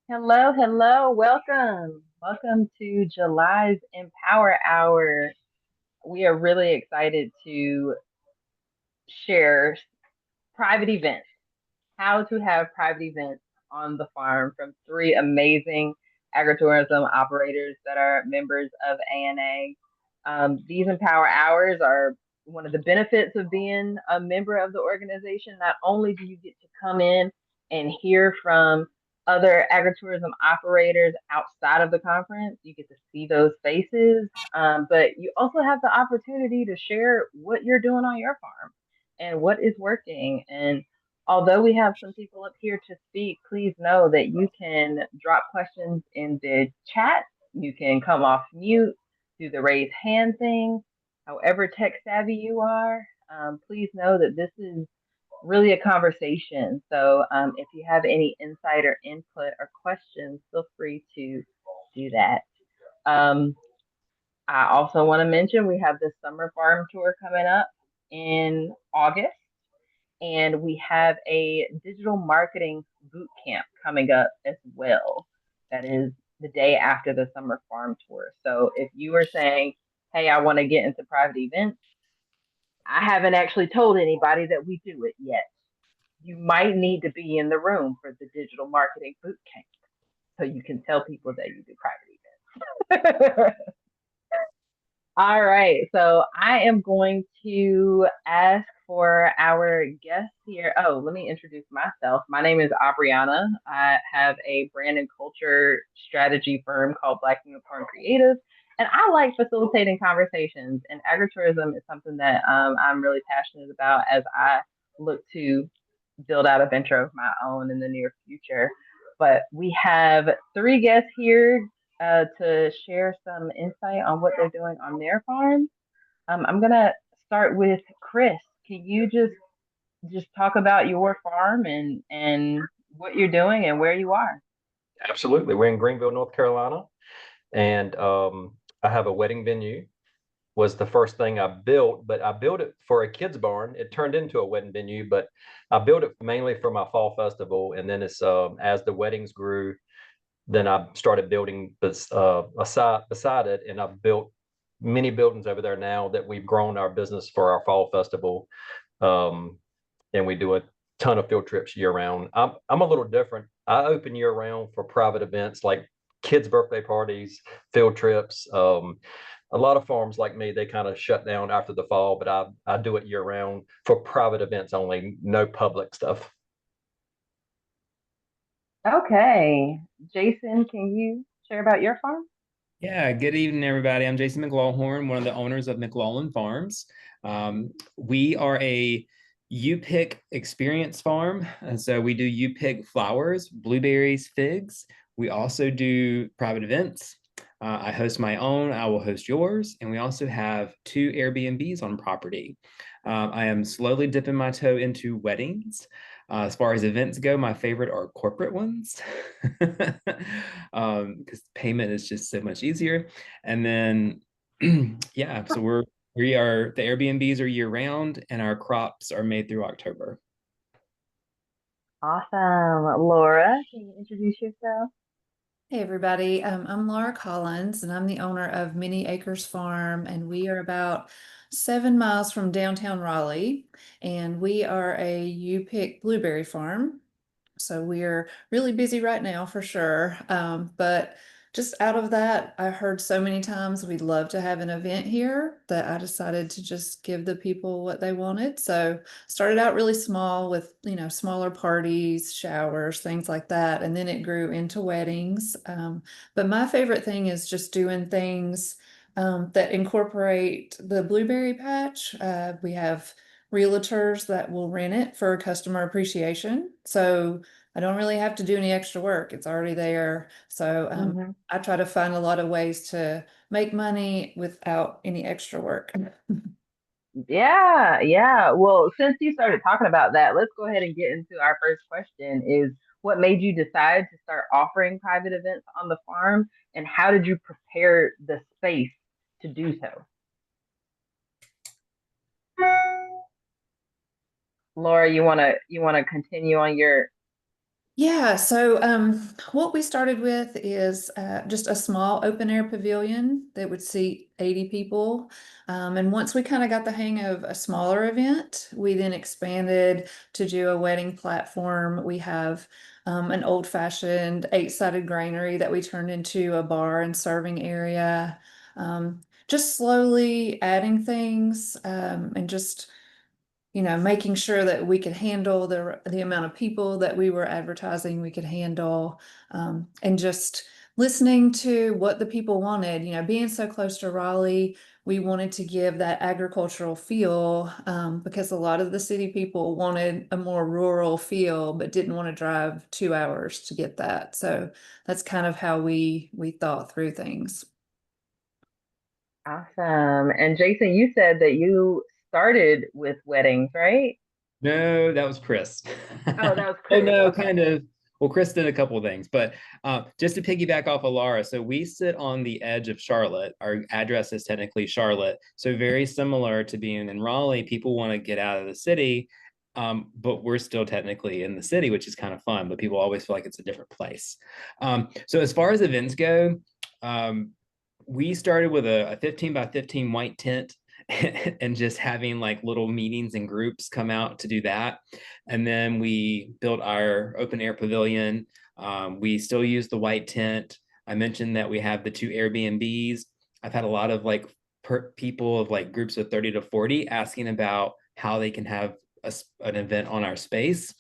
Hello, hello, welcome. Welcome to July's Empower Hour. We are really excited to share private events, how to have private events on the farm from three amazing agritourism operators that are members of ANA. These Empower Hours are one of the benefits of being a member of the organization. Not only do you get to come in and hear from other agritourism operators outside of the conference, you get to see those faces, but you also have the opportunity to share what you're doing on your farm and what is working. And although we have some people up here to speak, please know that you can drop questions in the chat. You can come off mute, do the raise hand thing, however tech savvy you are. Please know that this is really a conversation. So if you have any insight or input or questions, feel free to do that. Um, I also want to mention we have the summer farm tour coming up in August, and we have a digital marketing boot camp coming up as well. That is the day after the summer farm tour. So if you are saying, hey, I want to get into private events, I haven't actually told anybody that we do it yet. You might need to be in the room for the digital marketing boot camp so you can tell people that you do private events. All right, so I am going to ask for our guest here. Oh, let me introduce myself. My name is Abriana. I have a brand and culture strategy firm called Black Unicorn Creative, and I like facilitating conversations. And agritourism is something that I'm really passionate about as I look to build out a venture of my own in the near future. But we have three guests here to share some insight on what they're doing on their farm. I'm gonna start with Chris. Can you just talk about your farm and what you're doing and where you are? Absolutely. We're in Greenville, North Carolina, and I have a wedding venue. Was the first thing I built, but I built it for a kids barn. It turned into a wedding venue, but I built it mainly for my fall festival. And then it's as the weddings grew, then I started building this beside it, and I've built many buildings over there now that we've grown our business for our fall festival. Um, and we do a ton of field trips year round. I'm a little different. I open year round for private events like kids' birthday parties, field trips. A lot of farms like me, they kind of shut down after the fall, but I do it year round for private events only, no public stuff. Okay, Jason, can you share about your farm? Yeah, good evening, everybody. I'm Jason McLawhorn, one of the owners of McLawland Farms. We are a you pick experience farm. And so we do you pick flowers, blueberries, figs. We also do private events. I host my own, I will host yours. And we also have two Airbnbs on property. I am slowly dipping my toe into weddings. As far as events go, my favorite are corporate ones because payment is just so much easier. And then, yeah, so we are the Airbnbs are year round, and our crops are made through October. Awesome, Laura. Can you introduce yourself? Hey everybody, I'm Laura Collins and I'm the owner of Many Acres Farm, and we are about 7 miles from downtown Raleigh, and we are a U-pick blueberry farm. So we're really busy right now for sure. But just out of that, I heard so many times we'd love to have an event here that I decided to just give the people what they wanted. So started out really small with, smaller parties, showers, things like that. And then it grew into weddings. But my favorite thing is just doing things that incorporate the blueberry patch. We have realtors that will rent it for customer appreciation. So I don't really have to do any extra work. It's already there. So Mm-hmm. I try to find a lot of ways to make money without any extra work. Yeah, yeah. Well, since you started talking about that, let's go ahead and get into our first question is what made you decide to start offering private events on the farm, and how did you prepare the space to do so? Laura, you wanna continue on your Yeah, so what we started with is just a small open air pavilion that would seat 80 people. And once we kind of got the hang of a smaller event, we then expanded to do a wedding platform. We have an old-fashioned eight-sided granary that we turned into a bar and serving area. Just slowly adding things and just making sure that we could handle the amount of people that we were advertising we could handle, and just listening to what the people wanted. Being so close to Raleigh, we wanted to give that agricultural feel, because a lot of the city people wanted a more rural feel, but didn't want to drive 2 hours to get that. So that's kind of how we thought through things. Awesome. And Jason, you said that you started with weddings, right? No, that was Chris. Oh, that was Oh Chris. no, Okay. kind of. Well, Chris did a couple of things, but just to piggyback off of Laura, so we sit on the edge of Charlotte. Our address is technically Charlotte, so very similar to being in Raleigh. People want to get out of the city, but we're still technically in the city, which is kind of fun. But people always feel like it's a different place. So as far as events go, um, we started with a 15 by 15 white tent and just having like little meetings and groups come out to do that. And then we built our open air pavilion. We still use the white tent. I mentioned that we have the 2 Airbnbs. I've had a lot of like people of like groups of 30 to 40 asking about how they can have an event on our space.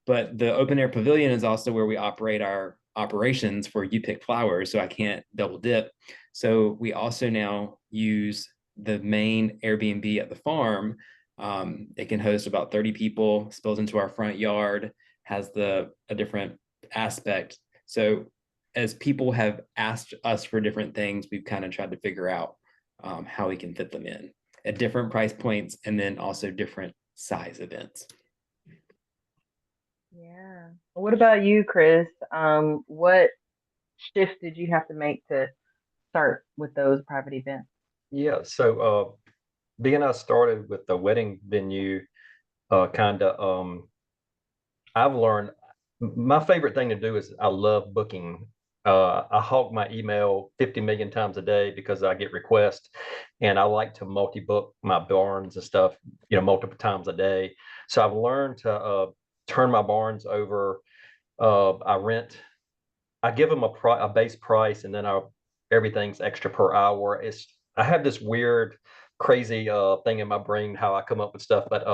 But the open air pavilion is also where we operate our operations for You Pick Flowers, so I can't double dip. So we also now use the main Airbnb at the farm. It can host about 30 people, spills into our front yard, has a different aspect. So as people have asked us for different things, we've kind of tried to figure out how we can fit them in at different price points and then also different size events. Yeah. What about you, Chris? What shifts did you have to make to start with those private events? Yeah, so being I started with the wedding venue, kind of I've learned my favorite thing to do is I love booking. I hawk my email 50 million times a day because I get requests, and I like to multi-book my barns and stuff, multiple times a day. So I've learned to turn my barns over. I rent. I give them a base price, and then everything's extra per hour. I have this weird, crazy thing in my brain how I come up with stuff, but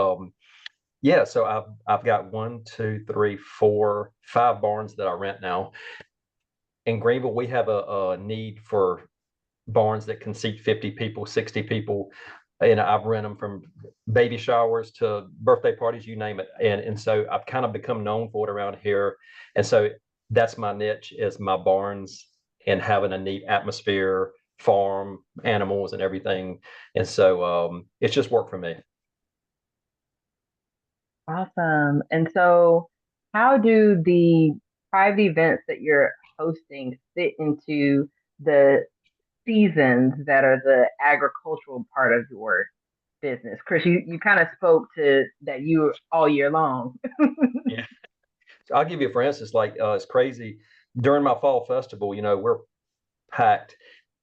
yeah, so I've got one, two, three, four, five barns that I rent now. In Greenville, we have a need for barns that can seat 50 people, 60 people. And I've rent them from baby showers to birthday parties, you name it. And so I've kind of become known for it around here. And so that's my niche is my barns and having a neat atmosphere, farm, animals and everything. And so it's just worked for me. Awesome. And so, how do the private events that you're hosting fit into the seasons that are the agricultural part of your business? Chris, you kind of spoke to that you all year long. Yeah. So I'll give you, for instance, like it's crazy. During my fall festival, we're packed.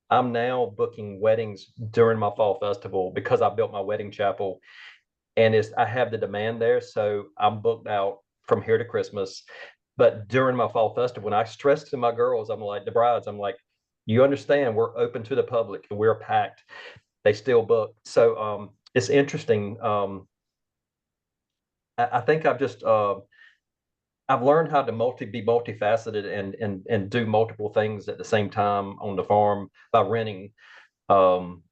I'm now booking weddings during my fall festival because I built my wedding chapel and I have the demand there. So I'm booked out from here to Christmas. But during my fall festival, when I stress to my girls, I'm like, the brides, I'm like, you understand we're open to the public and we're packed. They still book. So it's interesting. I think I've learned how to be multifaceted and do multiple things at the same time on the farm by renting. Um,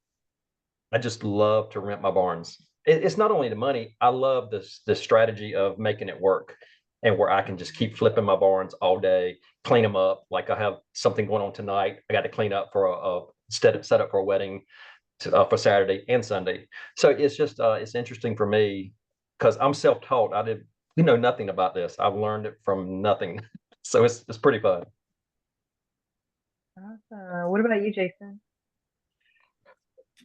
I just love to rent my barns. It's not only the money. I love the strategy of making it work, and where I can just keep flipping my barns all day, clean them up. Like I have something going on tonight. I got to clean up for a set up for a wedding for Saturday and Sunday. So it's just it's interesting for me because I'm self-taught. I did nothing about this. I've learned it from nothing. So it's pretty fun. Awesome. What about you, Jason?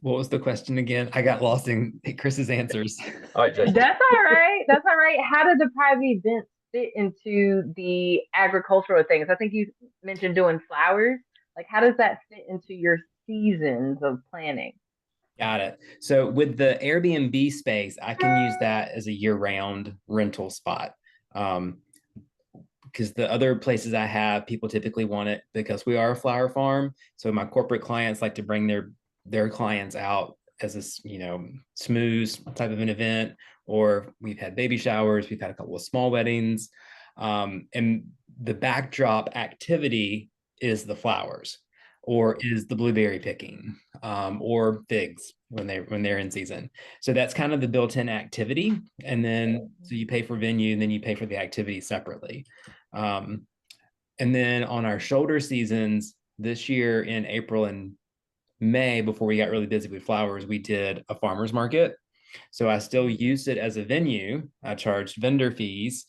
What was the question again? I got lost in Chris's answers. All right, Jason. That's all right. That's all right. How do the private events fit into the agricultural things? I think you mentioned doing flowers. Like, how does that fit into your seasons of planning? Got it. So with the Airbnb space, I can use that as a year-round rental spot. Because the other places I have, people typically want it because we are a flower farm. So my corporate clients like to bring their clients out as a smooth type of an event, or we've had baby showers, we've had a couple of small weddings, and the backdrop activity is the flowers, or is the blueberry picking, or figs when they're in season. So that's kind of the built-in activity, and then so you pay for venue, and then you pay for the activity separately. And then on our shoulder seasons this year in April and May, before we got really busy with flowers, we did a farmer's market. So I still used it as a venue. I charged vendor fees,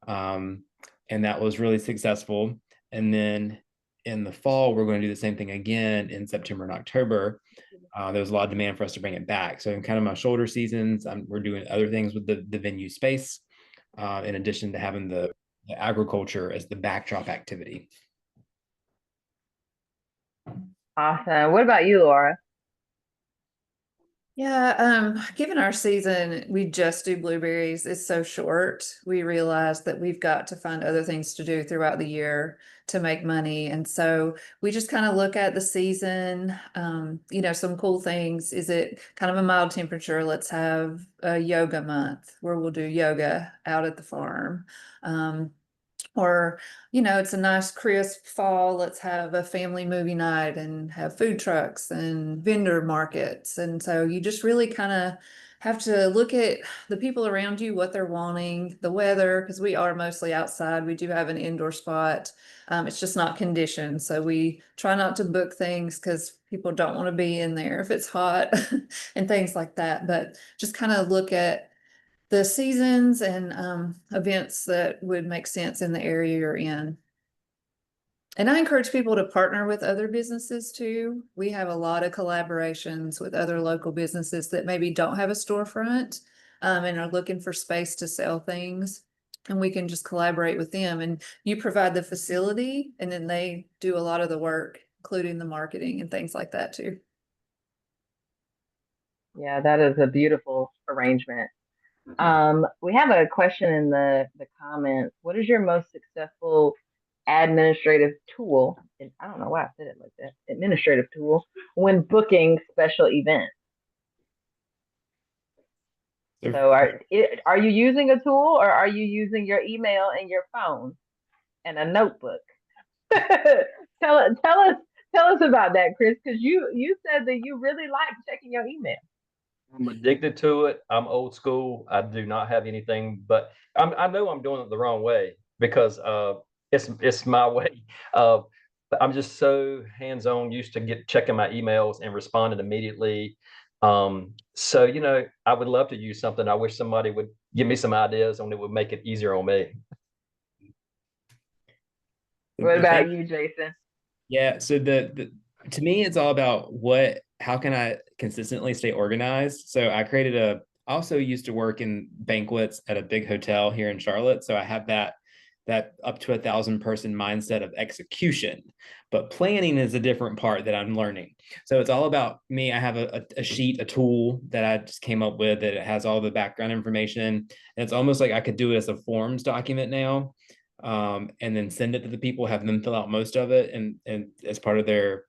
and that was really successful. And then in the fall, we're going to do the same thing again in September and October. There was a lot of demand for us to bring it back. So in kind of my shoulder seasons, we're doing other things with the venue space, in addition to having the agriculture as the backdrop activity. Awesome. What about you, Laura? Yeah, given our season, we just do blueberries. It's so short. We realize that we've got to find other things to do throughout the year to make money. And so we just kind of look at the season, some cool things. Is it kind of a mild temperature? Let's have a yoga month where we'll do yoga out at the farm. Or, it's a nice crisp fall. Let's have a family movie night and have food trucks and vendor markets. And so you just really kind of have to look at the people around you, what they're wanting, the weather, because we are mostly outside. We do have an indoor spot. It's just not conditioned. So we try not to book things because people don't want to be in there if it's hot and things like that. But just kind of look at the seasons and events that would make sense in the area you're in. And I encourage people to partner with other businesses too. We have a lot of collaborations with other local businesses that maybe don't have a storefront, and are looking for space to sell things. And we can just collaborate with them, and you provide the facility and then they do a lot of the work, including the marketing and things like that too. Yeah, that is a beautiful arrangement. We have a question in the comments. What is your most successful administrative tool? And I don't know why I said it like that. Administrative tool when booking special events. So are you using a tool, or are you using your email and your phone and a notebook? Tell us about that, Chris, because you said that you really like checking your email. I'm addicted to it. I'm old school. I do not have anything, but I know I'm doing it the wrong way because it's my way. But I'm just so hands-on, used to checking my emails and responding immediately. So I would love to use something. I wish somebody would give me some ideas on it would make it easier on me. What about you, Jason? Yeah, so to me, it's all about how can I consistently stay organized? So I also used to work in banquets at a big hotel here in Charlotte. So I have that up to 1,000-person mindset of execution, but planning is a different part that I'm learning. So it's all about me. I have a sheet, a tool that I just came up with that it has all the background information. And it's almost like I could do it as a forms document now. And then send it to the people, have them fill out most of it and as part of their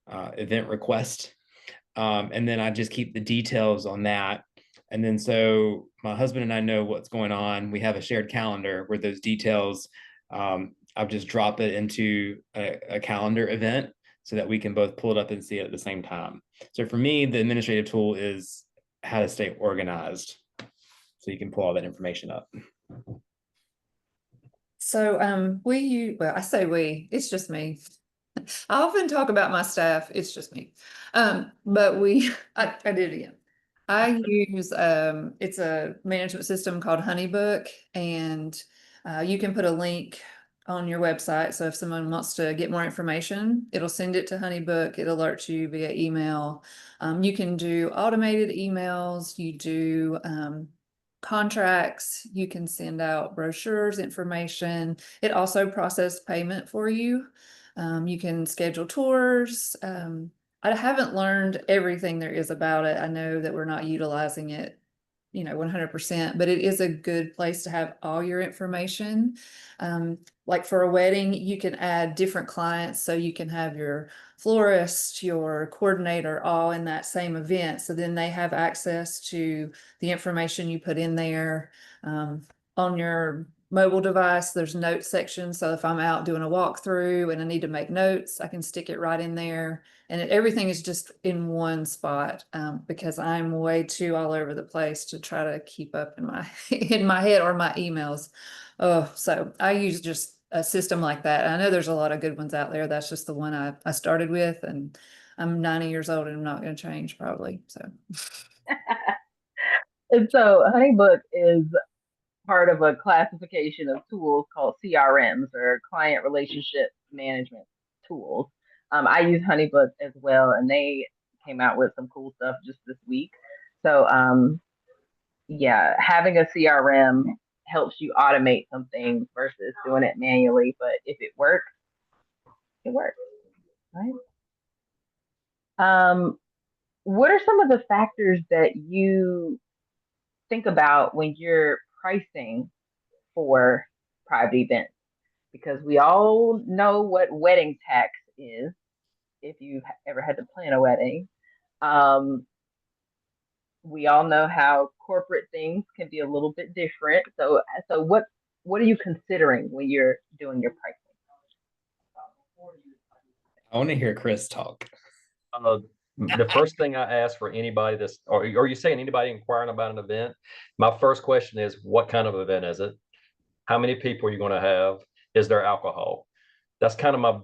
event request. And then I just keep the details on that. And then so my husband and I know what's going on. We have a shared calendar where those details, I'll just drop it into a calendar event so that we can both pull it up and see it at the same time. So for me, the administrative tool is how to stay organized so you can pull all that information up. So I say it's just me. I often talk about my staff, it's just me. But I did it again. I use it's a management system called Honeybook, and you can put a link on your website. So if someone wants to get more information, it'll send it to Honeybook. It alerts you via email. You can do automated emails. You do contracts. You can send out brochures, information. It also processes payment for you. You can schedule tours. I haven't learned everything there is about it. I know that we're not utilizing it, 100%, but it is a good place to have all your information. Like for a wedding, you can add different clients, so you can have your florist, your coordinator, all in that same event. So then they have access to the information you put in there. On your mobile device, there's note section. So if I'm out doing a walkthrough and I need to make notes, I can stick it right in there. And everything is just in one spot, because I'm way too all over the place to try to keep up in my in my head or my emails. Oh, so I use just a system like that. I know there's a lot of good ones out there. That's just the one I started with, and I'm 90 years old and I'm not going to change probably. So And so HoneyBook is part of a classification of tools called CRMs, or client relationship management tools. I use HoneyBook as well, and they came out with some cool stuff just this week. So yeah, having a CRM helps you automate some things versus doing it manually. But if it works, it works, right? What are some of the factors that you think about when you're pricing for private events? Because we all know what wedding tax is if you've ever had to plan a wedding. Um, we all know how corporate things can be a little bit different. So what are you considering when you're doing your pricing? I want to hear Chris talk. The first thing I ask for anybody that's, or are you saying anybody inquiring about an event? My first question is, what kind of event is it? How many people are you going to have? Is there alcohol? That's kind of my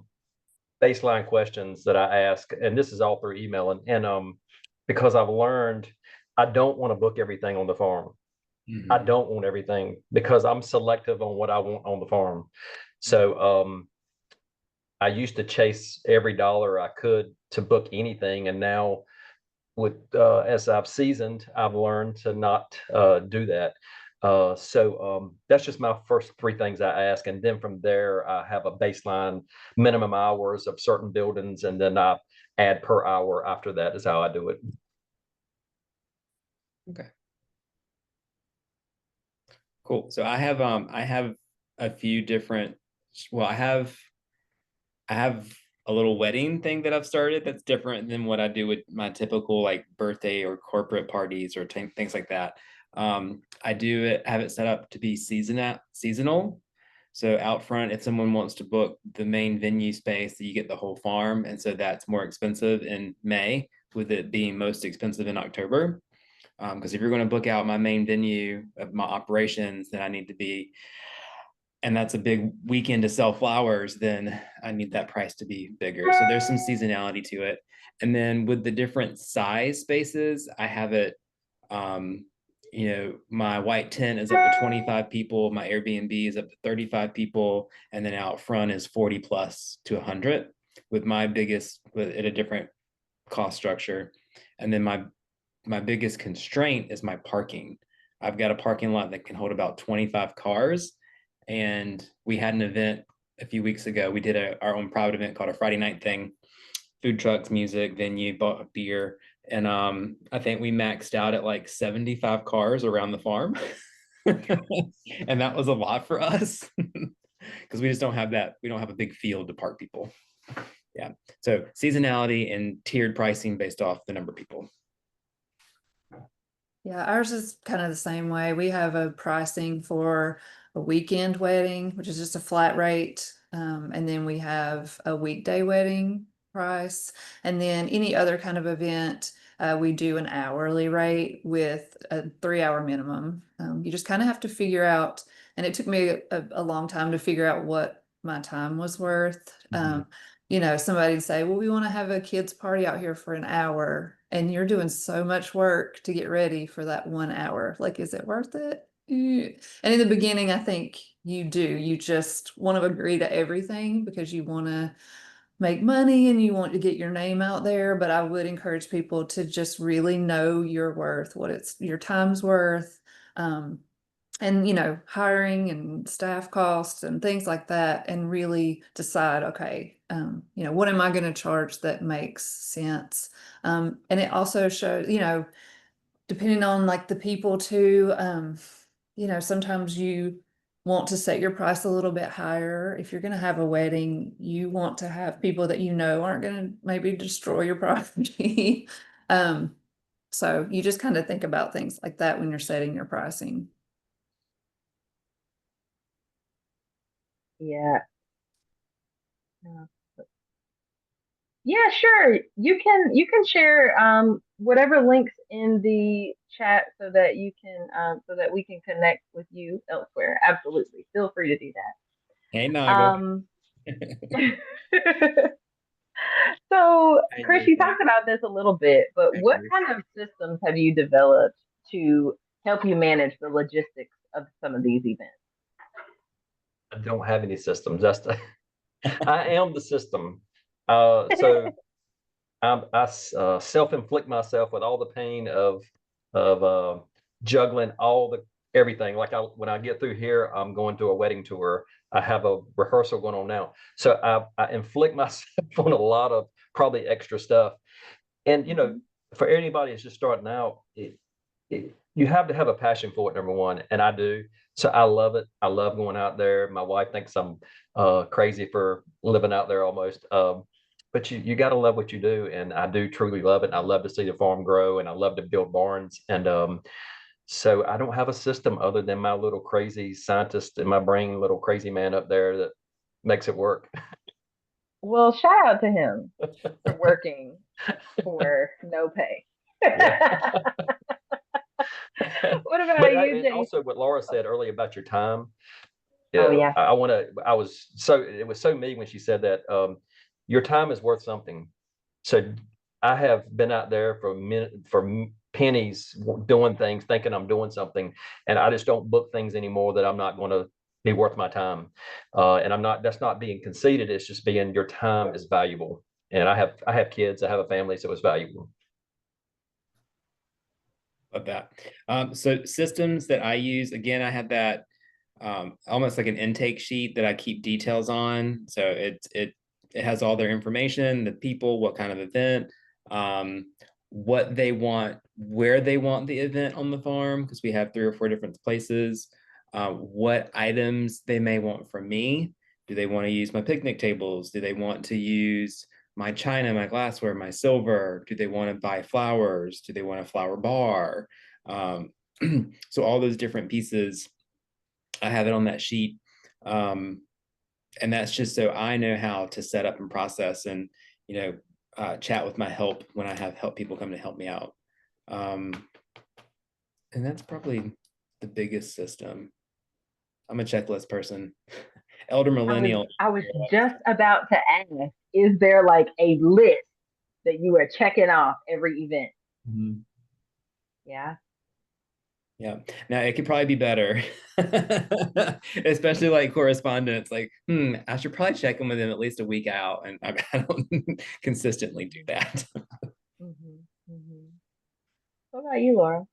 baseline questions that I ask. And this is all through email. And because I've learned I don't want to book everything on the farm. I don't want everything because I'm selective on what I want on the farm. So I used to chase every dollar I could to book anything, and now with as I've seasoned, I've learned to not do that. So that's just my first three things I ask, and then from there I have a baseline minimum hours of certain buildings, and then I add per hour after that is how I do it. Okay. Cool. So I have a few different, well, I have a little wedding thing that I've started that's different than what I do with my typical like birthday or corporate parties or things like that. I have it set up to be seasonal. So out front, if someone wants to book the main venue space, you get the whole farm. And so that's more expensive in May, with it being most expensive in October. Because if you're going to book out my main venue of my operations, then I need to be, and that's a big weekend to sell flowers, then I need that price to be bigger. So there's some seasonality to it. And then with the different size spaces, I have it, my white tent is up to 25 people, my Airbnb is up to 35 people, and then out front is 40 plus to 100, with my biggest at a different cost structure. And then my biggest constraint is my parking. I've got a parking lot that can hold about 25 cars. And we had an event a few weeks ago. We did our own private event called a Friday night thing, food trucks, music, venue, bought a beer. And I think we maxed out at like 75 cars around the farm. And that was a lot for us because we just don't have that. We don't have a big field to park people. Yeah. So seasonality and tiered pricing based off the number of people. Yeah, ours is kind of the same way. We have a pricing for a weekend wedding, which is just a flat rate. And then we have a weekday wedding price. And then any other kind of event, we do an hourly rate with a 3-hour minimum. You just kind of have to figure out, and it took me a long time to figure out what my time was worth. Somebody say, well, we want to have a kids party out here for an hour, and you're doing so much work to get ready for that 1 hour. Like, is it worth it? And in the beginning, I think you do. You just want to agree to everything because you want to make money and you want to get your name out there. But I would encourage people to just really know your worth, what your time's worth. And, hiring and staff costs and things like that, and really decide, okay, what am I going to charge that makes sense? And it also shows, depending on like the people too, sometimes you want to set your price a little bit higher. If you're going to have a wedding, you want to have people that aren't going to maybe destroy your property. So you just kind of think about things like that when you're setting your pricing. Yeah. Yeah, sure. You can share whatever links in the chat so that you can so that we can connect with you elsewhere. Absolutely. Feel free to do Hey, that. Nigel. So, Hey, Chris, you Jason. talked about this a little bit, but Hey, what Chris. kind of systems have you developed to help you manage the logistics of some of these events? I don't have any systems. I am the system. So I self-inflict myself with all the pain of juggling all the everything. Like when I get through here, I'm going to a wedding tour. I have a rehearsal going on now, so I inflict myself on a lot of probably extra stuff. And for anybody that's just starting out, you have to have a passion for it, number one, and I do. So I love it. I love going out there. My wife thinks I'm crazy for living out there almost. But you got to love what you do, and I do truly love it. And I love to see the farm grow, and I love to build barns. And so I don't have a system other than my little crazy scientist in my brain, little crazy man up there that makes it work. Well, shout out to him for working for no pay. What about you, And Jason? also what Laura said earlier about your time. Oh Yeah, yeah. I want to. It was so me when she said that. Your time is worth something. So I have been out there for pennies doing things, thinking I'm doing something, and I just don't book things anymore that I'm not going to be worth my time. And I'm not. That's not being conceited. It's just being your time is valuable. And I have kids. I have a family, so it's valuable. Love that. So systems that I use, again, I have that almost like an intake sheet that I keep details on. So it has all their information, the people, what kind of event, what they want, where they want the event on the farm, because we have 3 or 4 different places, what items they may want from me. Do they want to use my picnic tables? Do they want to use my china, my glassware, my silver? Do they want to buy flowers? Do they want a flower bar? So all those different pieces, I have it on that sheet. And that's just so I know how to set up and process and, chat with my help when I have people come to help me out. And that's probably the biggest system. I'm a checklist person. Elder millennial. I was just about to ask, is there like a list that you are checking off every event? Mhm. Yeah. Yeah. Now it could probably be better, especially like correspondence. Like, I should probably check in with them at least a week out, and I don't consistently do that. What about you, Laura?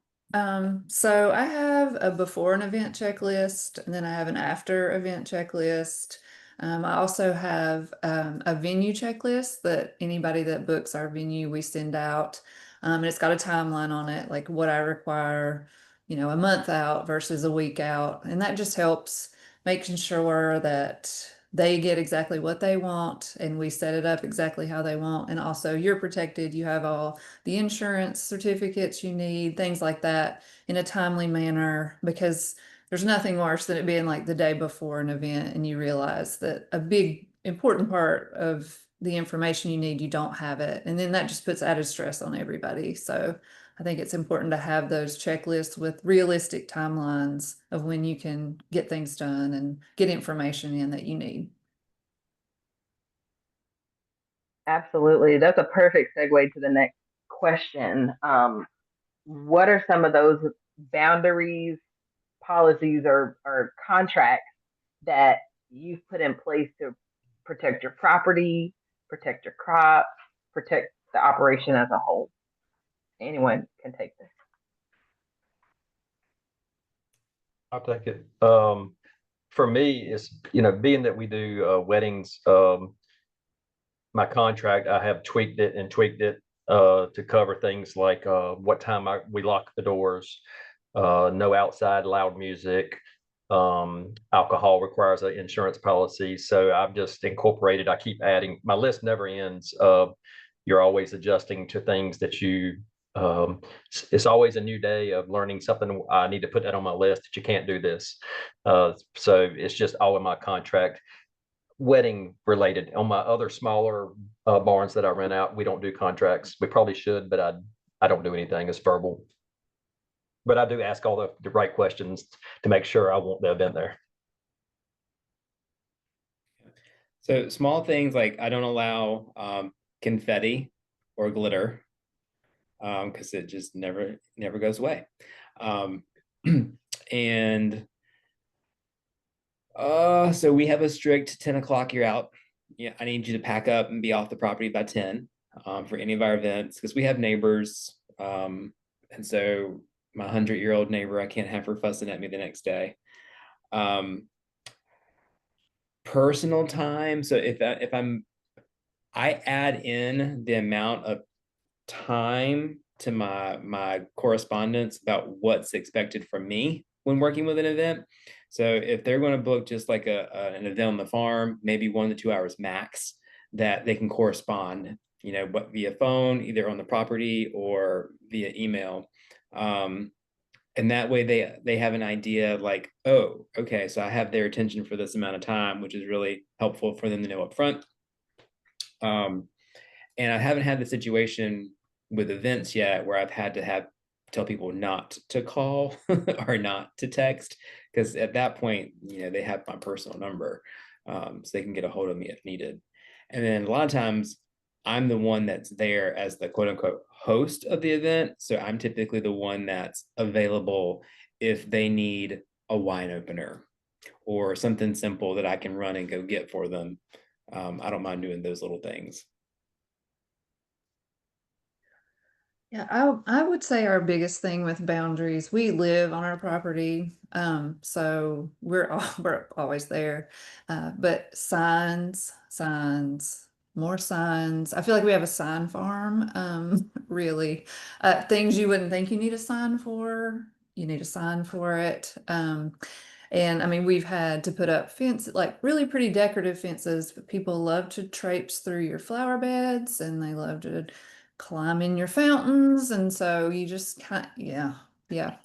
So I have a before an event checklist, and then I have an after event checklist. I also have a venue checklist that anybody that books our venue, we send out. And it's got a timeline on it, like what I require, a month out versus a week out. And that just helps making sure that they get exactly what they want and we set it up exactly how they want. And also you're protected. You have all the insurance certificates you need, things like that in a timely manner, because there's nothing worse than it being like the day before an event and you realize that a big important part of the information you need, you don't have it. And then that just puts added stress on everybody. So I think it's important to have those checklists with realistic timelines of when you can get things done and get information in that you need. Absolutely. That's a perfect segue to the next question. What are some of those boundaries, policies, or contracts that you've put in place to protect your property, protect your crops, protect the operation as a whole? Anyone can take this. I'll take it. For me, it's, being that we do weddings, my contract, I have tweaked it and tweaked it to cover things like what time we lock the doors, no outside loud music. Alcohol requires an insurance policy. So I've just incorporated, I keep adding, my list never ends. You're always adjusting to things that it's always a new day of learning something. I need to put that on my list that you can't do this. So it's just all in my contract. Wedding related. On my other smaller barns that I rent out, we don't do contracts. We probably should, but I don't do anything. It's verbal. But I do ask all the right questions to make sure I want the event there. So small things like I don't allow confetti or glitter because it just never goes away. And so we have a strict 10 o'clock, you're out. Yeah, I need you to pack up and be off the property by 10 for any of our events because we have neighbors. And so my 100-year-old neighbor, I can't have her fussing at me the next day. Personal time. So I add in the amount of time to my correspondence about what's expected from me when working with an event. So if they're going to book just like an event on the farm, maybe 1 to 2 hours max, that they can correspond, but via phone, either on the property or via email. And that way they have an idea like, oh, okay, so I have their attention for this amount of time, which is really helpful for them to know up front. And I haven't had the situation with events yet where I've had to tell people not to call or not to text, because at that point, they have my personal number, so they can get a hold of me if needed. And then a lot of times I'm the one that's there as the quote unquote host of the event. So I'm typically the one that's available if they need a wine opener or something simple that I can run and go get for them. I don't mind doing those little things. Yeah, I would say our biggest thing with boundaries, we live on our property, so we're always there. But signs, more signs. I feel like we have a sign farm, really. Things you wouldn't think you need a sign for, you need a sign for it. And I mean, we've had to put up fences, like really pretty decorative fences, but people love to traipse through your flower beds and they love to climb in your fountains. And so you just yeah.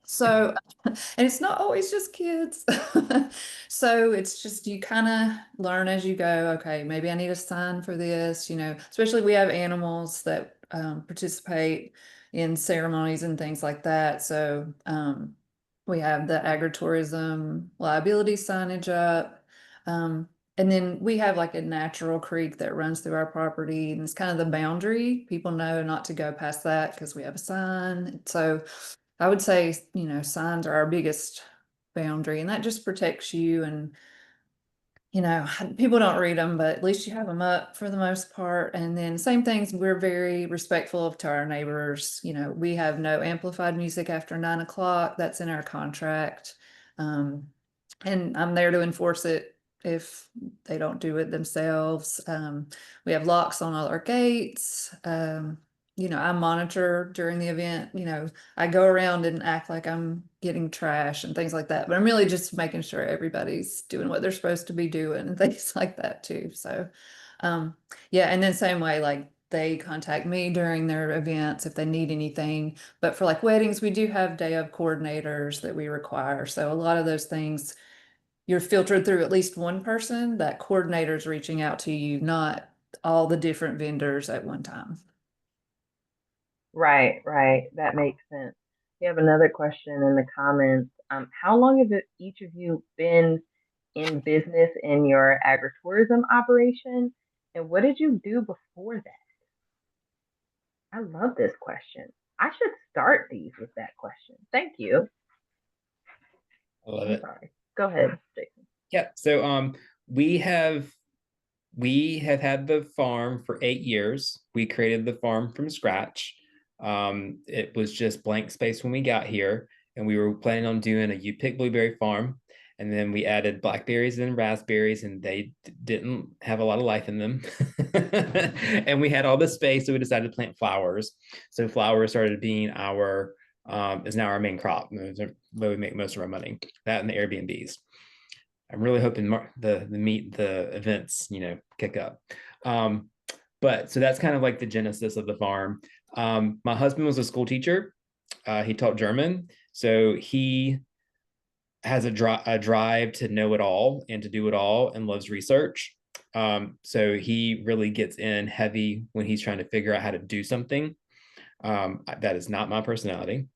So, and it's not always just kids. So it's just, you kind of learn as you go. Okay, maybe I need a sign for this, especially we have animals that participate in ceremonies and things like that. So, we have the agritourism liability signage up. And then we have like a natural creek that runs through our property, and it's kind of the boundary. People know not to go past that because we have a sign. So I would say, signs are our biggest boundary, and that just protects you. And people don't read them, but at least you have them up for the most part. And then same things, we're very respectful to our neighbors. We have no amplified music after 9 o'clock. That's in our contract. And I'm there to enforce it if they don't do it themselves. We have locks on all our gates. I monitor during the event. I go around and act like I'm getting trash and things like that, but I'm really just making sure everybody's doing what they're supposed to be doing and things like that too. So, yeah. And then same way, like they contact me during their events if they need anything. But for like weddings, we do have day of coordinators that we require. So a lot of those things, you're filtered through at least one person. That coordinator's reaching out to you, not all the different vendors at one time. Right, right. That makes sense. We have another question in the comments. How long have each of you been in business in your agritourism operation? And what did you do before that? I love this question. I should start these with that question. Thank you. I love I'm it. sorry. Go ahead, Jason. Yeah. So we have had the farm for 8 years. We created the farm from scratch. It was just blank space when we got here. and we were planning on doing a U-pick blueberry farm. And then we added blackberries and raspberries, and they didn't have a lot of life in them. And we had all this space, so we decided to plant flowers. So flowers started being our is now our main crop. Where we make most of our money. That and the Airbnbs. I'm really hoping the events, kick up. But so that's kind of like the genesis of the farm. My husband was a school teacher. He taught German, so he has a drive to know it all and to do it all, and loves research. So he really gets in heavy when he's trying to figure out how to do something. That is not my personality.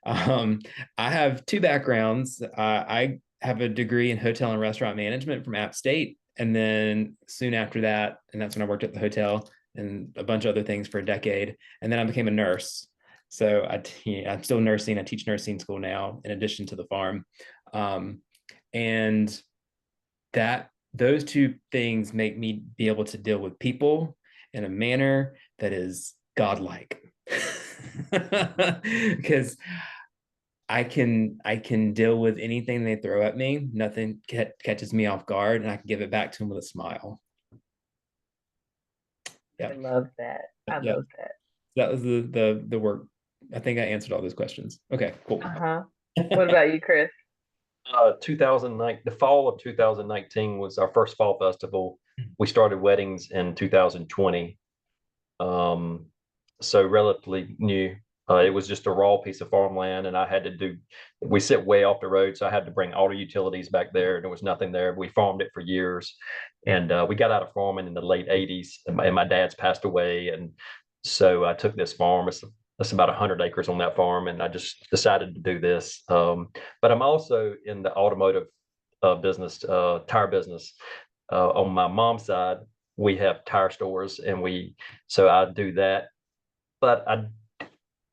I have two backgrounds. I have a degree in hotel and restaurant management from App State. And then soon after that, and that's when I worked at the hotel and a bunch of other things for a decade. And then I became a nurse. So I'm still nursing. I teach nursing school now, in addition to the farm. And those two things make me be able to deal with people in a manner that is godlike. Because I can deal with anything they throw at me. Nothing catches me off guard, and I can give it back to them with a smile. Yeah. I love that. I love that. That was the work. I think I answered all those questions. Okay, cool. What about you, Chris? 2009, the fall of 2019 was our first fall festival. We started weddings in 2020. So relatively new. It was just a raw piece of farmland, and we sit way off the road, so I had to bring all the utilities back there, and there was nothing there. We farmed it for years, and we got out of farming in the late 80s, and my dad's passed away, and so I took this farm. It's about 100 acres on that farm, and I just decided to do this. But I'm also in the automotive business, tire business. On my mom's side, we have tire stores, so I do that. But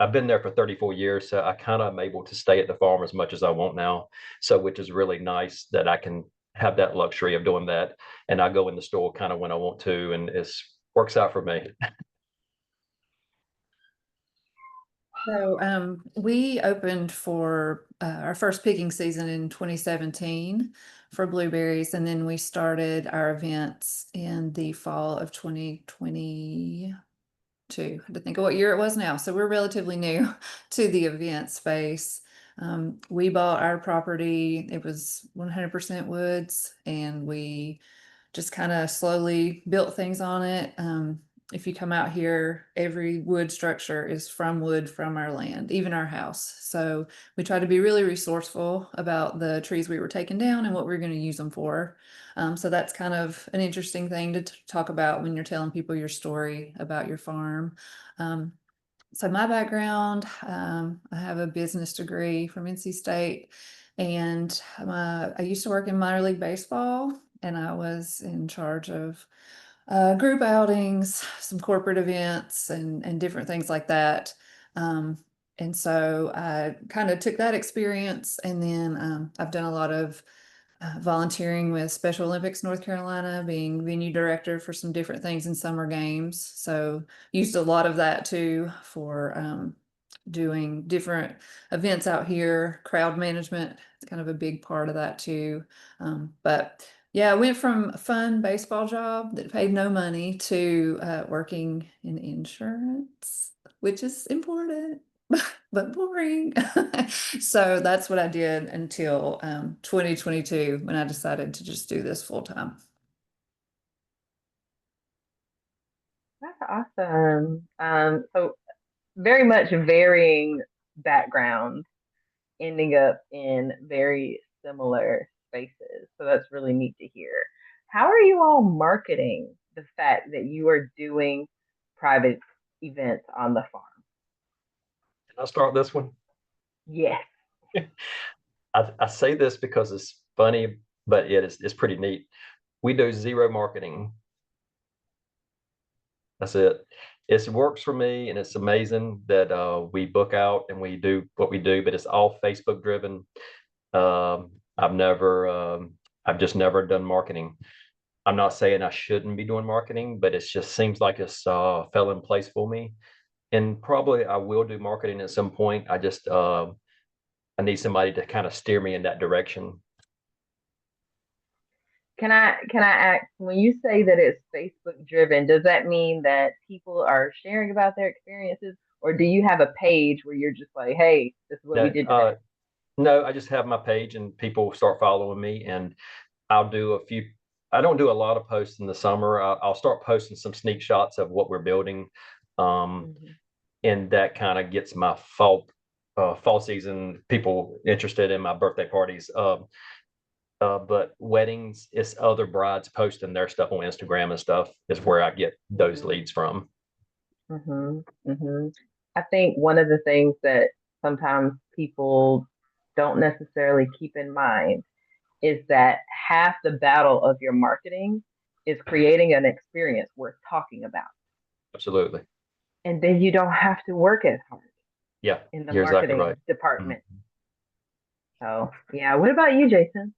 I've been there for 34 years, so I kind of am able to stay at the farm as much as I want now. So, which is really nice that I can have that luxury of doing that. And I go in the store kind of when I want to, and it works out for me. So we opened for our first picking season in 2017 for blueberries, and then we started our events in the fall of 2020. I had to think of what year it was now. So we're relatively new to the event space. We bought our property. It was 100% woods, and we just kind of slowly built things on it. If you come out here, every wood structure is from wood from our land, even our house. So we try to be really resourceful about the trees we were taking down and what we're going to use them for. So that's kind of an interesting thing to talk about when you're telling people your story about your farm. So my background, I have a business degree from NC State, and I used to work in minor league baseball, and I was in charge of group outings, some corporate events, and different things like that. And so I kind of took that experience, and then I've done a lot of volunteering with Special Olympics North Carolina, being venue director for some different things in summer games. So used a lot of that too for doing different events out here. Crowd management is kind of a big part of that too. But yeah, I went from a fun baseball job that paid no money to working in insurance, which is important, but boring. So that's what I did until 2022, when I decided to just do this full time. That's awesome. So very much varying backgrounds, ending up in very similar spaces. So that's really neat to hear. How are you all marketing the fact that you are doing private events on the farm? Can I start this one? Yes. I say this because it's funny, but it's pretty neat. We do zero marketing. That's it. It works for me, and it's amazing that we book out and we do what we do, but it's all Facebook driven. I've just never done marketing. I'm not saying I shouldn't be doing marketing, but it just seems like it's fell in place for me. And probably I will do marketing at some point. I need somebody to kind of steer me in that direction. Can I ask, when you say that it's Facebook driven, does that mean that people are sharing about their experiences, or do you have a page where you're just like, hey, this is what we No, did today? no, I just have my page and people start following me, and I'll do a few. I don't do a lot of posts in the summer. I'll start posting some sneak shots of what we're building, um, Mhm. and that kind of gets my fall season people interested in my birthday parties. But weddings, it's other brides posting their stuff on Instagram and stuff is where I get those Mhm. leads from. Mhm. Mhm. I think one of the things that sometimes people don't necessarily keep in mind is that half the battle of your marketing is creating an experience worth talking about. Absolutely. And then you don't have to work as hard Yeah, in the you're exactly right. marketing Mhm. department. So, yeah. What about you, Jason?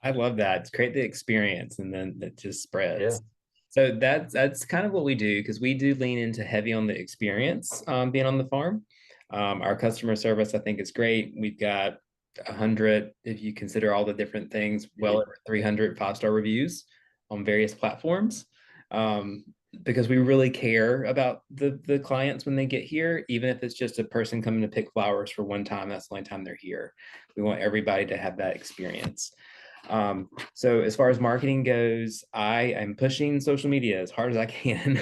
I love that. It's create the experience and then it just Yeah, spreads. So that's kind of what we do because we do lean into heavy on the experience being on the farm. Our customer service, I think, is great. We've got 100, if you consider all the different things, well over 300 5-star reviews on various platforms. Um, because we really care about the clients when they get here, even if it's just a person coming to pick flowers for one time, that's the only time they're here. We want everybody to have that experience. So as far as marketing goes, I am pushing social media as hard as I can.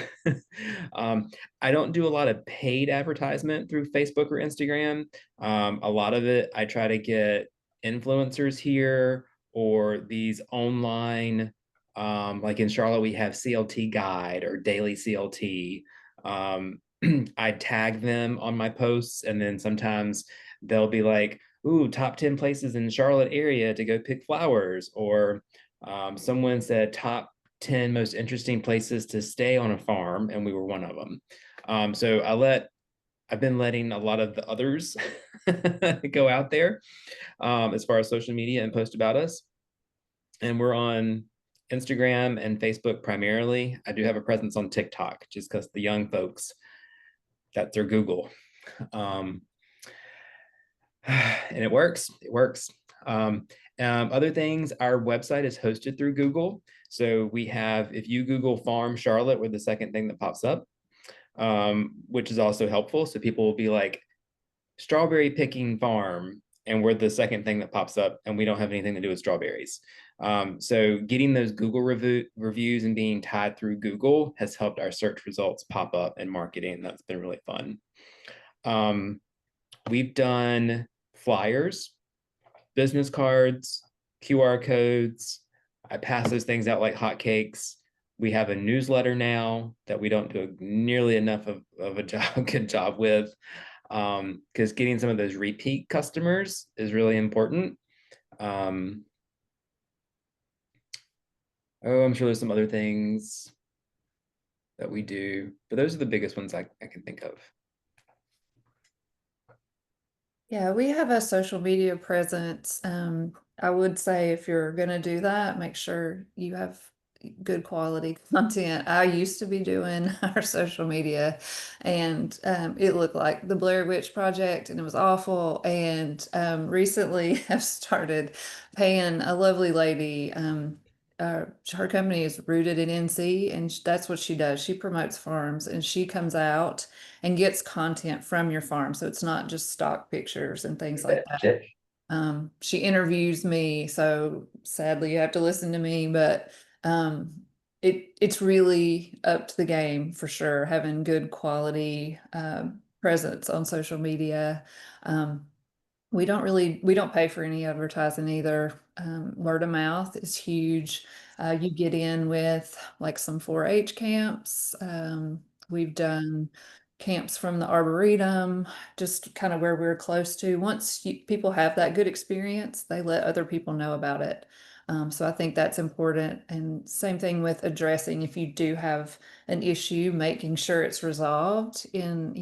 I don't do a lot of paid advertisement through Facebook or Instagram. A lot of it, I try to get influencers here or these online, like in Charlotte, we have CLT Guide or Daily CLT. I tag them on my posts, and then sometimes they'll be like, ooh, top 10 places in Charlotte area to go pick flowers, or someone said top 10 most interesting places to stay on a farm, and we were one of them. So I've been letting a lot of the others go out there as far as social media and post about us. And we're on Instagram and Facebook primarily. I do have a presence on TikTok just because the young folks, that's their Google. Um, and it works. It works. Other things, our website is hosted through Google. So we have, if you Google Farm Charlotte, we're the second thing that pops up, which is also helpful. So people will be like, strawberry picking farm, and we're the second thing that pops up, and we don't have anything to do with strawberries. So getting those Google reviews and being tied through Google has helped our search results pop up in marketing. That's been really fun. We've done flyers, business cards, QR codes. I pass those things out like hotcakes. We have a newsletter now that we don't do nearly enough of a good job with, because getting some of those repeat customers is really important. I'm sure there's some other things that we do, but those are the biggest ones I can think of. Yeah, we have a social media presence. I would say if you're going to do that, make sure you have good quality content. I used to be doing our social media, and it looked like the Blair Witch Project, and it was awful. And recently, I've started paying a lovely lady. Her company is rooted in NC, and that's what she does. She promotes farms, and she comes out and gets content from your farm. So it's not just stock pictures and things like that. She interviews me, so sadly you have to listen to me, but it's really up to the game for sure, having good quality presence on social media. Um, we don't pay for any advertising either. Word of mouth is huge. You get in with like some 4-H camps. We've done camps from the Arboretum, just kind of where we're close to. Once people have that good experience, they let other people know about it. So I think that's important. And same thing with addressing if you do have an issue, making sure it's resolved in,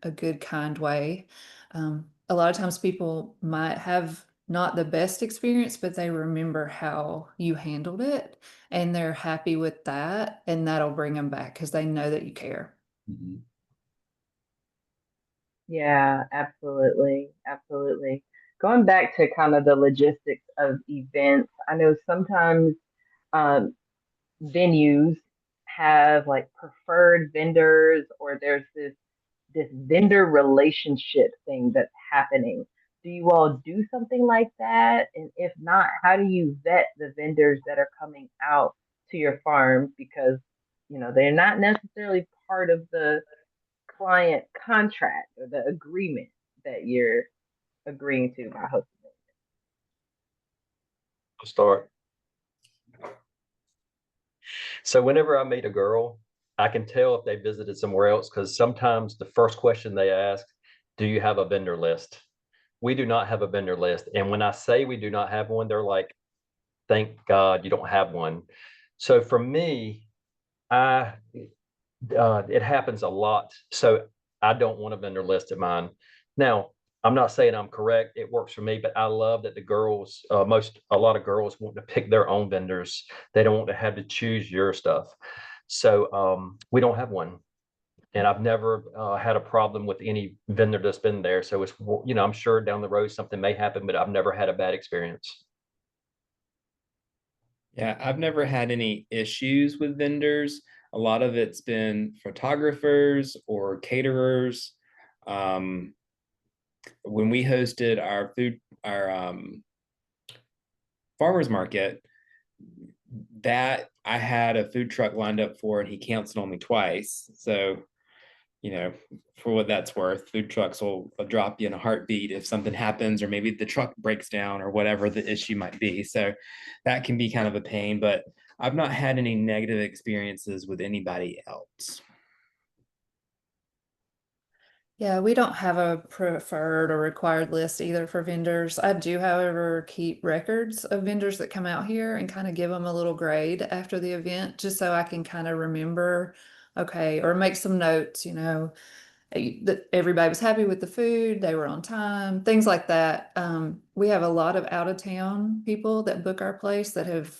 a good, kind way. A lot of times people might have not the best experience, but they remember how you handled it and they're happy with that. And that'll bring them back because they know that you care. Mhm. Yeah, absolutely. Absolutely. going back to kind of the logistics of events, I know sometimes um, venues have like preferred vendors, or there's this vendor relationship thing that's happening. Do you all do something like that? And if not, how do you vet the vendors that are coming out to your farm? Because, they're not necessarily part of the client contract or the agreement that you're agreeing to by hosting it. I'll start. So whenever I meet a girl, I can tell if they visited somewhere else because sometimes the first question they ask, do you have a vendor list? We do not have a vendor list. And when I say we do not have one, they're like, thank God you don't have one. So for me, I it happens a lot. So I don't want a vendor list at mine. Now, I'm not saying I'm correct. It works for me, but I love that the girls, a lot of girls want to pick their own vendors. They don't want to have to choose your stuff. So we don't have one. And I've never had a problem with any vendor that's been there. So it's, I'm sure down the road something may happen, but I've never had a bad experience. Yeah, I've never had any issues with vendors. A lot of it's been photographers or caterers. Um, when we hosted our farmers market, that I had a food truck lined up for, and he canceled on me twice. So, for what that's worth, food trucks will drop you in a heartbeat if something happens, or maybe the truck breaks down or whatever the issue might be. So that can be kind of a pain, but I've not had any negative experiences with anybody else. Yeah, we don't have a preferred or required list either for vendors. I do, however, keep records of vendors that come out here and kind of give them a little grade after the event, just so I can kind of remember, okay, or make some notes, that everybody was happy with the food, they were on time, things like that. We have a lot of out of town people that book our place that have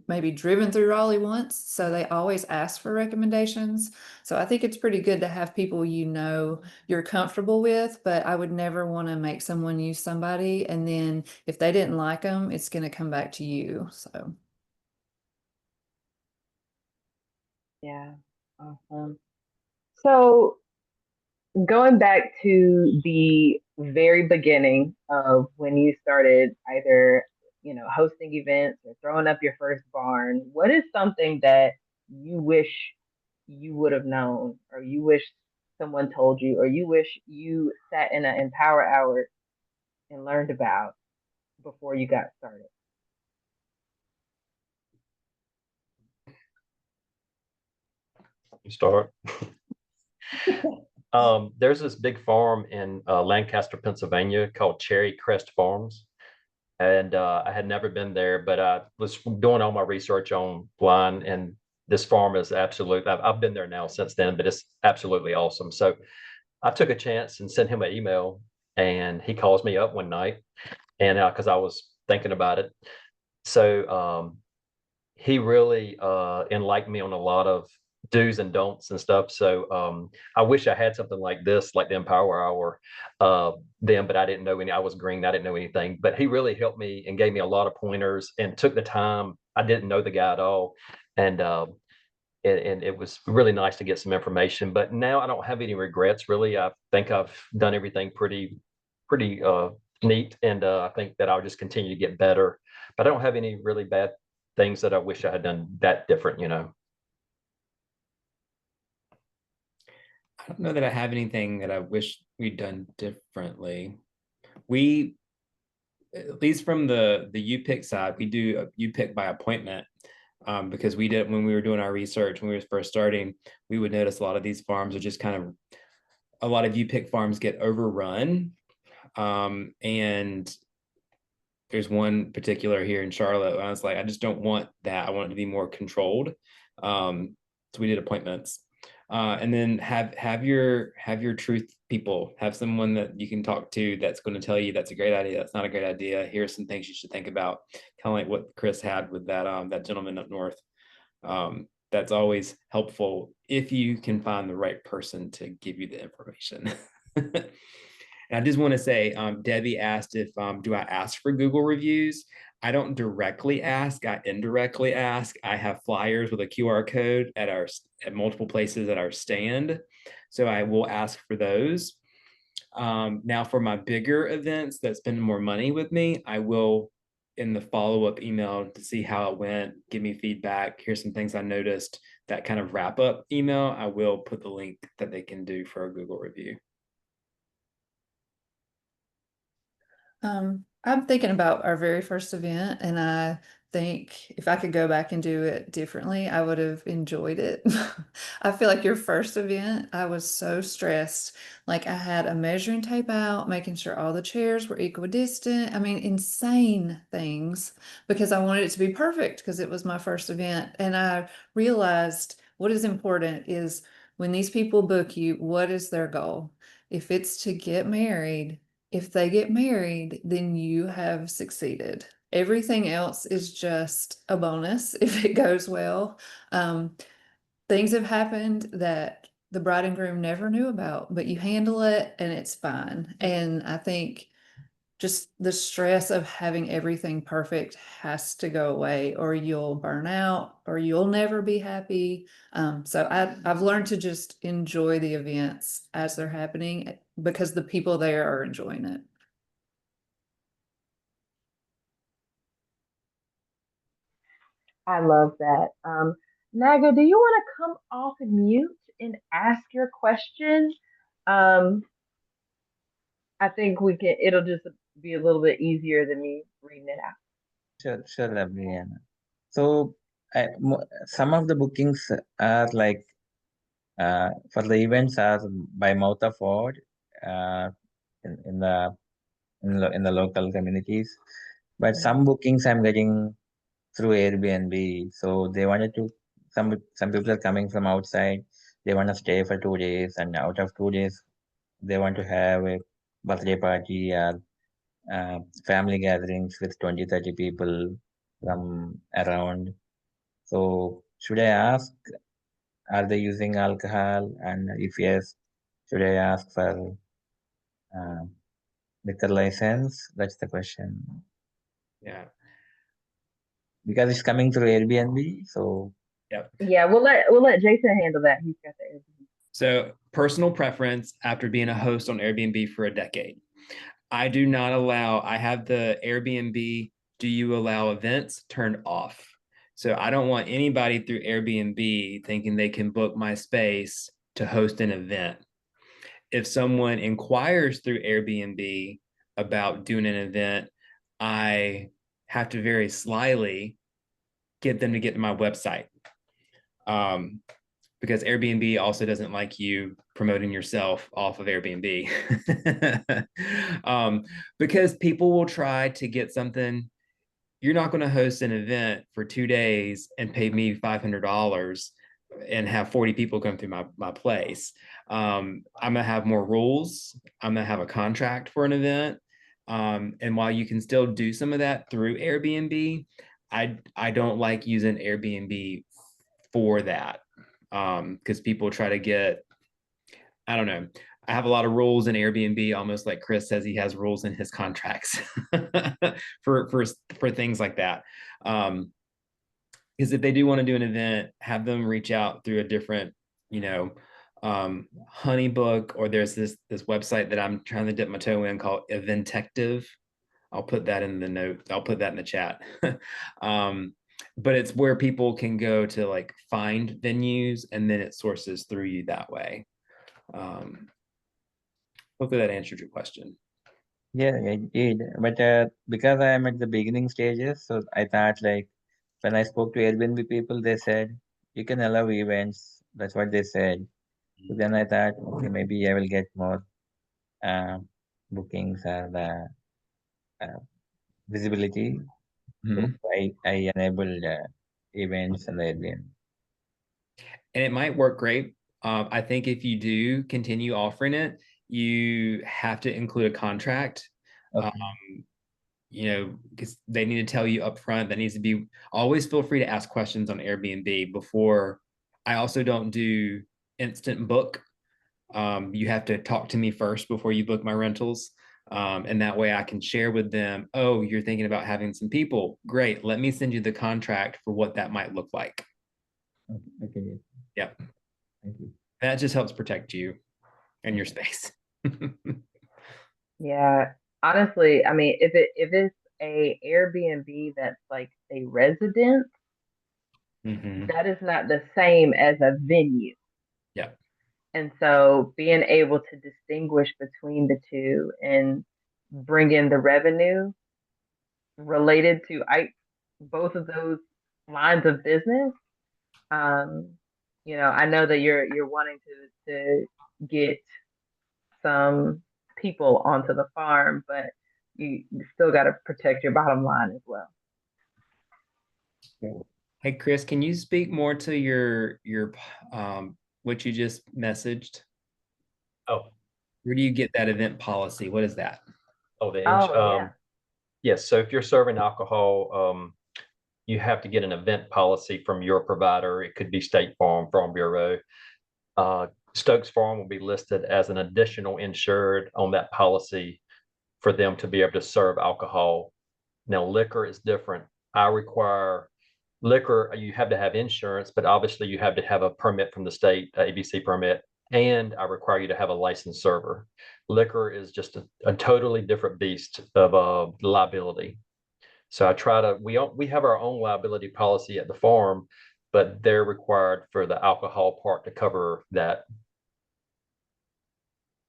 maybe driven through Raleigh once, so they always ask for recommendations. So I think it's pretty good to have people you're comfortable with, but I would never want to make someone use somebody, and then if they didn't like them, it's going to come back to you. So Yeah, awesome. So going back to the very beginning of when you started either, hosting events or throwing up your first barn, what is something that you wish you would have known, or you wish someone told you, or you wish you sat in an empower hour and learned about before you got started? You start. There's this big farm in Lancaster, Pennsylvania called Cherry Crest Farms. And I had never been there, but I was doing all my research online, and this farm is absolute. I've been there now since then, but it's absolutely awesome. So I took a chance and sent him an email, and he calls me up one night, and because I was thinking about it, so he really enlightened me on a lot of do's and don'ts and stuff. So I wish I had something like this, like the Empower Hour, then, but I didn't know any. I was green. I didn't know anything. But he really helped me and gave me a lot of pointers and took the time. I didn't know the guy at all, and and it was really nice to get some information. But now I don't have any regrets. Really, I think I've done everything pretty neat, and I think that I'll just continue to get better. But I don't have any really bad things that I wish I had done that different. I don't know that I have anything that I wish we'd done differently. We, at least from the U-Pick side, we do a U-Pick by appointment. Because we did, when we were doing our research, when we were first starting, we would notice a lot of these farms are just kind of, a lot of U-Pick farms get overrun. And there's one particular here in Charlotte, and I was like, I just don't want that. I want it to be more controlled. So we did appointments. And then have your truth people, have someone that you can talk to that's going to tell you that's a great idea, that's not a great idea, here's some things you should think about, kind of like what Chris had with that gentleman up north. That's always helpful if you can find the right person to give you the information. And I just want to say, Debbie asked if do I ask for Google reviews? I don't directly ask, I indirectly ask. I have flyers with a QR code at multiple places at our stand. So I will ask for those. Now for my bigger events that spend more money with me, I will in the follow-up email to see how it went, give me feedback. Here's some things I noticed. That kind of wrap-up email, I will put the link that they can do for a Google review. I'm thinking about our very first event, and I think if I could go back and do it differently, I would have enjoyed it. I feel like your first event, I was so stressed. Like I had a measuring tape out, making sure all the chairs were equidistant. I mean, insane things because I wanted it to be perfect because it was my first event. And I realized what is important is when these people book you, what is their goal? If it's to get married, if they get married, then you have succeeded. Everything else is just a bonus if it goes well. Things have happened that the bride and groom never knew about, but you handle it and it's fine. And I think just the stress of having everything perfect has to go away, or you'll burn out, or you'll never be happy. So I've learned to just enjoy the events as they're happening because the people there are enjoying it. I love that. Naga, do you want to come off mute and ask your question? Um, I think we can, it'll just be a little bit easier than me reading it out. Sure, lovely, Anna. So, some of the bookings are like for the events are by mouth of word uh, in the local communities, but some bookings I'm getting through Airbnb. So they wanted to some people are coming from outside. They want to stay for 2 days, and out of 2 days, they want to have a birthday party or family gatherings with 20-30 people from around. So should I ask, are they using alcohol? And if yes, should I ask for uh, liquor license? That's the question. Yeah. Because it's coming through Airbnb, so Yep. Yeah, we'll let Jason handle that. He's got the Airbnb. So personal preference after being a host on Airbnb for a decade. I do not allow, I have the Airbnb, do you allow events turned off. So I don't want anybody through Airbnb thinking they can book my space to host an event. If someone inquires through Airbnb about doing an event, I have to very slyly get them to get to my website. Because Airbnb also doesn't like you promoting yourself off of Airbnb. Because people will try to get something. You're not going to host an event for 2 days and pay me $500 and have 40 people come through my place. I'm going to have more rules. I'm going to have a contract for an event. And while you can still do some of that through Airbnb, I don't like using Airbnb for that. Because people try to get, I don't know. I have a lot of rules in Airbnb, almost like Chris says he has rules in his contracts for things like that. Because if they do want to do an event, have them reach out through a different, Honeybook, or there's this website that I'm trying to dip my toe in called Eventective. I'll put that in the note. I'll put that in the chat. But it's where people can go to like find venues, and then it sources through you that way. Hopefully that answered your question. yeah, it did. But because I am at the beginning stages, so I thought like when I spoke to Airbnb people, they said you can allow events. That's what they said. So then I thought, okay, maybe I will get more bookings or the visibility. So I enabled events and the Airbnb. And it might work great. I think if you do continue offering it, you have to include a contract. Okay. Because they need to tell you up front. That needs to be, always feel free to ask questions on Airbnb before. I also don't do instant book. You have to talk to me first before you book my rentals. And that way I can share with them, oh, you're thinking about having some people. Great. Let me send you the contract for what that might look like. Okay. Yeah. Thank you. That just helps protect you and your space. Yeah. Honestly, I mean, if it's a Airbnb that's like a residence, Mhm. that is not the same as a venue. Yeah. And so being able to distinguish between the two and bring in the revenue related to both of those lines of business. Um, I know that you're wanting to get some people onto the farm, but you still got to protect your bottom line as well. Hey, Chris, can you speak more to your what you just messaged? Oh, Where do you get that event policy? What is that? oh, the inch. Oh yeah. Yes. So if you're serving alcohol, you have to get an event policy from your provider. It could be State Farm, Farm Bureau. Stokes Farm will be listed as an additional insured on that policy for them to be able to serve alcohol. Now, liquor is different. I require liquor, you have to have insurance, but obviously you have to have a permit from the state, ABC permit, and I require you to have a licensed server. Liquor is just a totally different beast of liability. So I try to, we have our own liability policy at the farm, but they're required for the alcohol part to cover that.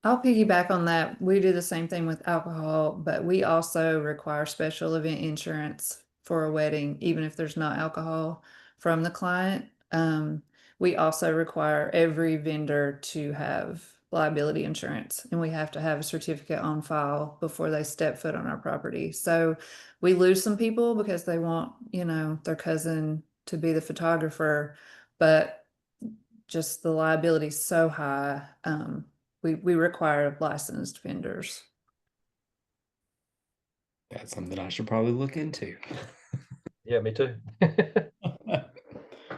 I'll piggyback on that. We do the same thing with alcohol, but we also require special event insurance for a wedding, even if there's not alcohol from the client. We also require every vendor to have liability insurance, and we have to have a certificate on file before they step foot on our property. So we lose some people because they want, their cousin to be the photographer, but just the liability is so high. We require licensed vendors. That's something I should probably look into. Yeah, me too.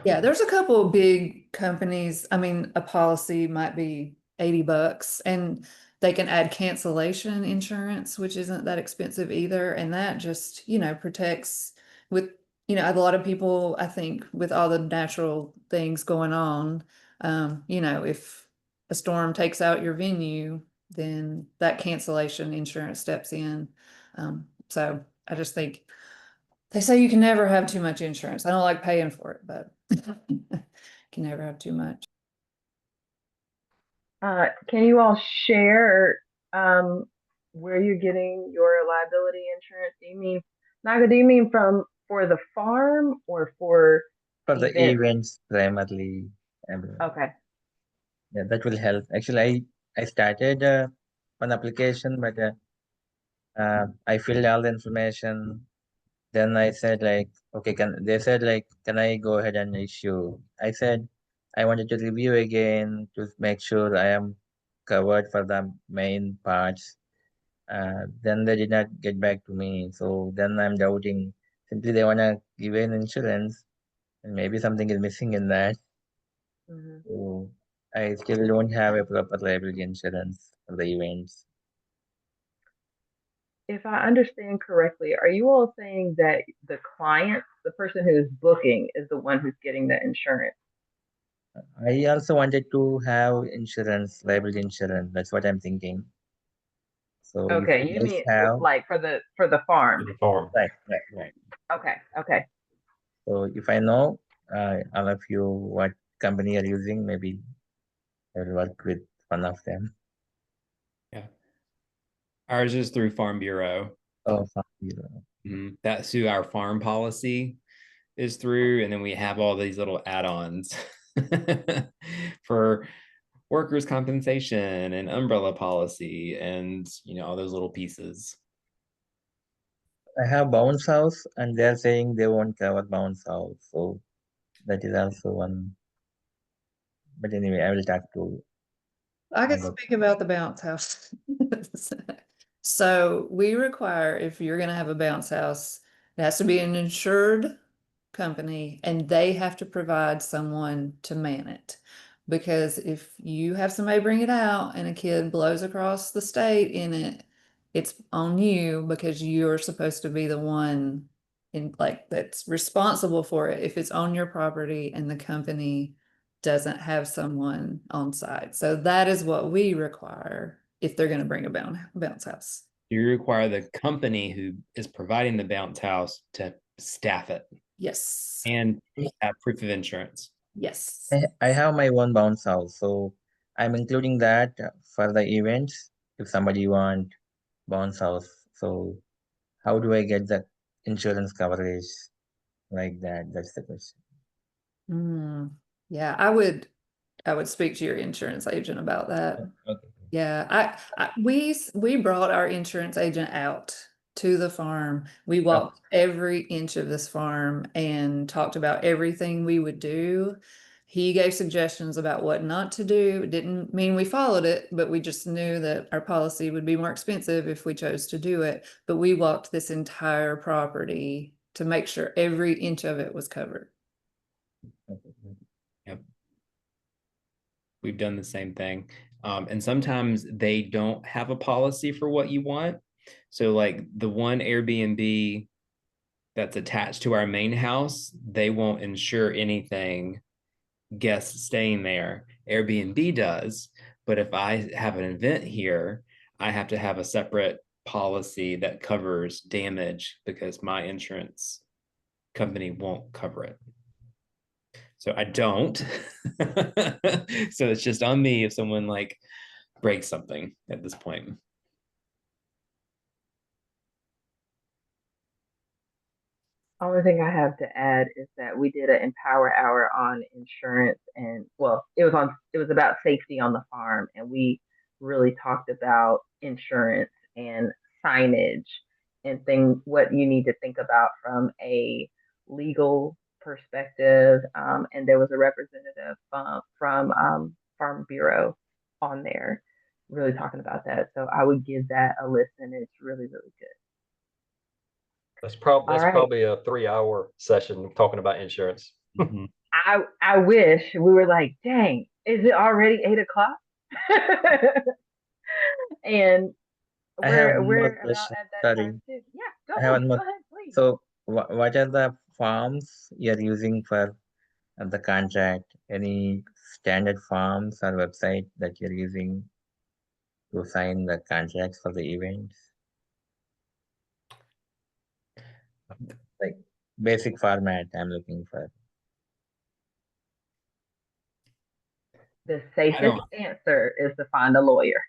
Yeah, there's a couple of big companies. I mean, a policy might be $80 and they can add cancellation insurance, which isn't that expensive either. And that just, protects with, a lot of people, I think, with all the natural things going on, if a storm takes out your venue, then that cancellation insurance steps in. So I just think they say you can never have too much insurance. I don't like paying for it, but can never have too much. Can you all share where you're getting your liability insurance? Do you mean, Naga, do you mean for the farm or for For the events? events primarily. Okay. Yeah, that will help. Actually, I started one application, but I filled all the information. Then I said like, okay, they said like, can I go ahead and issue? I said I wanted to review again to make sure I am covered for the main parts. Then they did not get back to me. So then I'm doubting. Simply they wanna give an insurance, and maybe something is missing in that. Hmm. So I still don't have a proper liability insurance for the events. If I understand correctly, are you all saying that the client, the person who is booking, is the one who's getting the insurance? I also wanted to have insurance, liability insurance. That's what I'm thinking. So if Okay, you you guys mean have, like for the farm? The farm. right. Okay, okay. So if I know all of you what company are using, maybe I will work with one of them. Yeah. Ours is through Farm Bureau. Oh, fine. That's who our farm policy is through. And then we have all these little add-ons for workers' compensation and umbrella policy and all those little pieces. I have bounce house, and they're saying they won't cover bounce house. So that is also one. But anyway, I will talk to. I can Other. speak about the bounce house. So we require, if you're gonna have a bounce house, it has to be an insured company and they have to provide someone to man it. because if you have somebody bring it out and a kid blows across the state in it, it's on you because you're supposed to be the one in like that's responsible for it if it's on your property and the company doesn't have someone on site. So that is what we require if they're going to bring a bounce house. You require the company who is providing the bounce house to staff it Yes. and have proof of insurance. Yes. I have my own bounce house, so I'm including that for the events if somebody want bounce house. So how do I get the insurance coverage like that? That's the question. Yeah, I would speak to your insurance agent about that. Okay. Yeah, we brought our insurance agent out to the farm. We walked every inch of this farm and talked about everything we would do. He gave suggestions about what not to do. It didn't mean we followed it, but we just knew that our policy would be more expensive if we chose to do it. But we walked this entire property to make sure every inch of it was covered. Yep. We've done the same thing. And sometimes they don't have a policy for what you want. So like the one Airbnb that's attached to our main house, they won't insure anything guests staying there. Airbnb does, but if I have an event here, I have to have a separate policy that covers damage because my insurance company won't cover it. So I don't. So it's just on me if someone like breaks something at this point. Only thing I have to add is that we did an Empower Hour on insurance, and well, it was about safety on the farm, and we really talked about insurance and signage and what you need to think about from a legal perspective. And there was a representative from Farm Bureau on there, really talking about that. So I would give that a listen. It's really, really good. That's All right. probably a 3-hour session talking about insurance. Mhm. I wish we were like, dang, is it already 8 o'clock? And I have one more we're about question. at that Sorry, time too. Yeah, I have one go more. ahead, please. So what are the forms you're using for the contract? Any standard forms or website that you're using to sign the contracts for the events? Like basic format I'm looking for. The safest answer is to find a lawyer.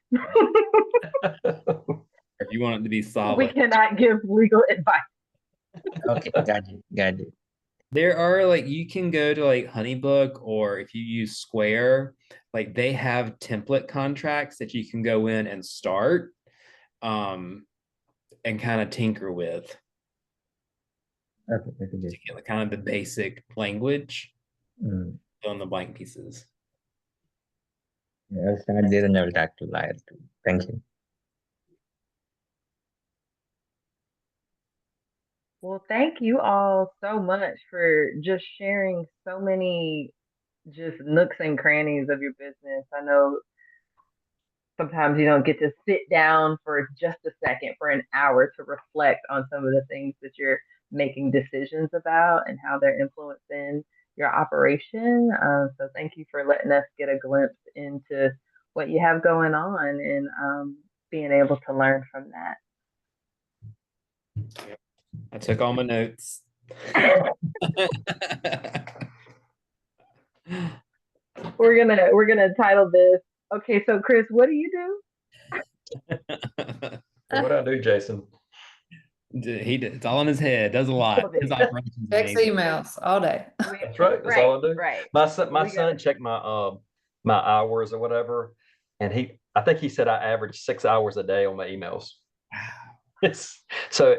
If you want it to be We solid. cannot give legal advice. Okay, got it, got it. There are like you can go to like Honeybook or if you use Square, like they have template contracts that you can go in and start and kind of tinker with Okay, to get like kind of the basic language on the blank pieces. Yeah, I'll start there and I will talk to lawyer too. Thank you. Well, thank you all so much for just sharing so many just nooks and crannies of your business. I know sometimes you don't get to sit down for just a second, for an hour, to reflect on some of the things that you're making decisions about and how they're influencing your operation. So thank you for letting us get a glimpse into what you have going on and being able to learn from that. I took all my notes. We're gonna title this. Okay, so Chris, what do you do? What I do, Jason? It's all in his head. Does a lot. His operations Checks emails all day. That's right. That's all I do. Right. My son checked my my hours or whatever, and I think he said I average 6 hours a day on my emails. So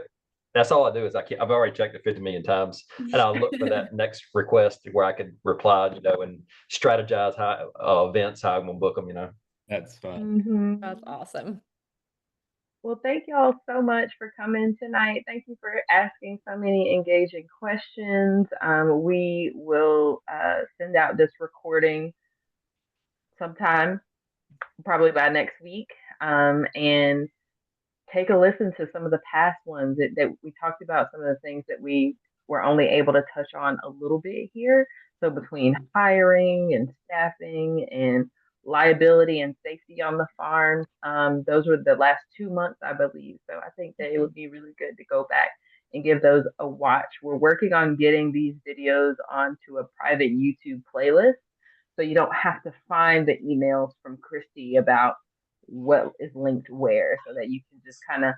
that's all I do is I've already checked it 50 million times, and I'll look for that next request where I could reply, and strategize how events, how I'm gonna book them. That's fun. Mm-hmm. That's awesome. Well, thank y'all so much for coming tonight. Thank you for asking so many engaging questions. We will send out this recording sometime, probably by next week, and take a listen to some of the past ones that we talked about, some of the things that we were only able to touch on a little bit here. So between hiring and staffing and liability and safety on the farm, those were the last 2 months, I believe. So I think that it would be really good to go back and give those a watch. We're working on getting these videos onto a private YouTube playlist, so you don't have to find the emails from Christy about what is linked where, so that you can just kind of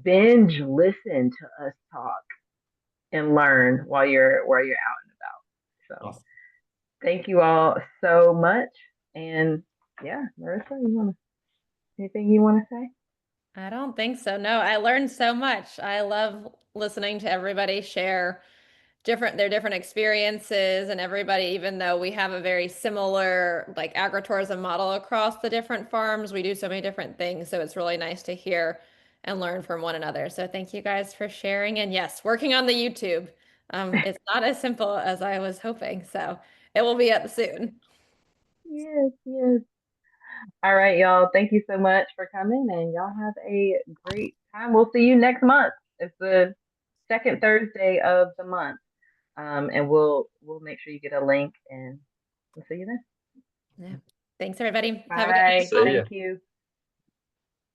binge listen to us talk and learn while you're out and about. So Awesome. thank you all so much. And yeah, Marissa, anything you want to say? I don't think so. No, I learned so much. I love listening to everybody share their different experiences, and everybody, even though we have a very similar like agritourism model across the different farms, we do so many different things. So it's really nice to hear and learn from one another. So thank you guys for sharing. And yes, working on the YouTube. It's not as simple as I was hoping. So it will be up soon. Yes, yes. All right, y'all. Thank you so much for coming, and y'all have a great time. We'll see you next month. It's the second Thursday of the month. And we'll make sure you get a link, and we'll see you then. Yeah. Thanks, everybody. Bye. Have a good night. See ya. Thank you.